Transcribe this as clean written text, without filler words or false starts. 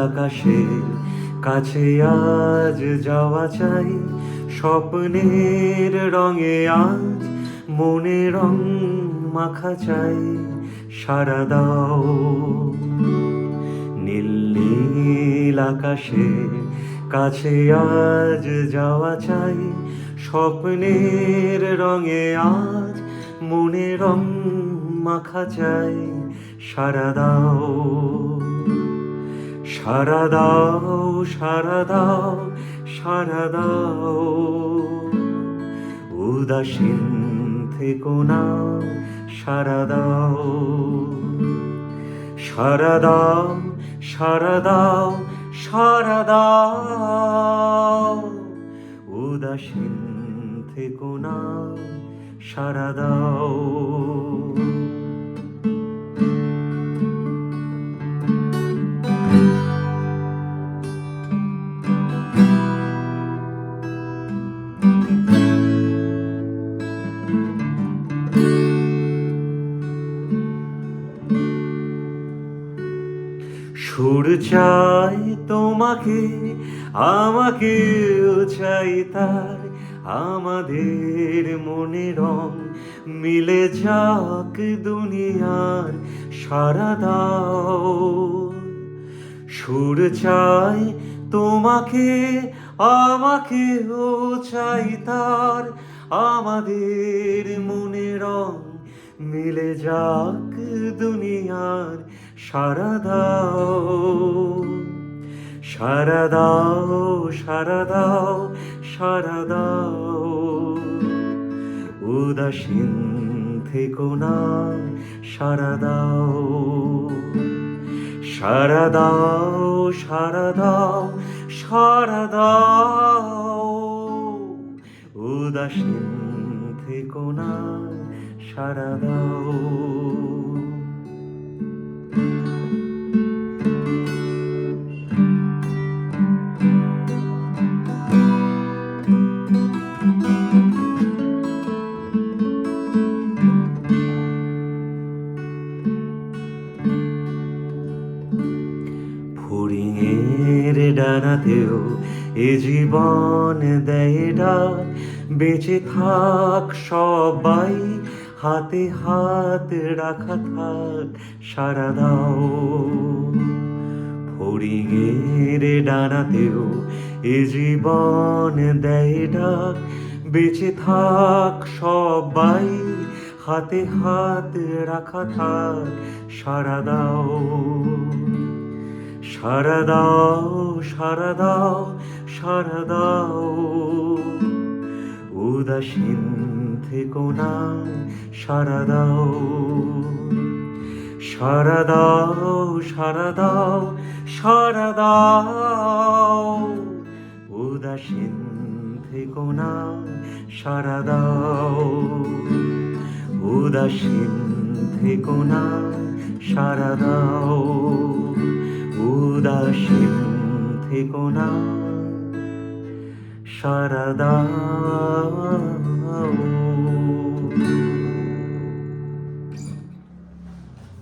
আকাশের কাছে আজ যাওয়া চাই, স্বপ্নের রঙে আজ মনে রং মাখা চাই। সারা দাও নীল নীল আকাশের কাছে আজ যাওয়া চাই, স্বপ্নের রঙে আজ মনে রং মাখা চাই। সারা দাও সারা দাও সারা দাও সারা দাও, উদাসীন থেকো না, সারা দাও সারা দাও সারা দাও সারা দাও, উদাসীন থেকো না, সারা দাও। সুর চাই তোমাকে, আমাকেও চাই তাই, আমাদের মনে রং মিলে যাক দুনিয়ার। সারা দাও সুর চাই তোমাকে, আমাকেও চাই তার, আমাদের মনে রং মিলে যাক দুনিয়ার। সারা দাও সারা দাও সারা দাও সারা দাও, উদাসীন থেকো না, সারা দাও সারা দাও সারা দাও সারা দাও, উদাসীন থেকো না, সারা দাও। ফড়িংয়ের ডানাতেও এ জীবন দেয় ডাক, বেঁচে থাক সবাই, হাতে হাত রাখা থাক, সারা দাও ফড়িংয়ের ডানাতেও এ জীবন দেয় ডাক, বেঁচে থাক সবাই, হাতে হাত রাখা থাক, সারা দাও সারা দাও সারা দাও সারা দাও, উদাসীন থেকো না, সারা দাও সারা দাও সারা দাও সারা দাও, উদাসীন থেকো না, সারা দাও উদাসীন থেকো না, সারা দাও উদাসীন থেকো না, সারা দাও।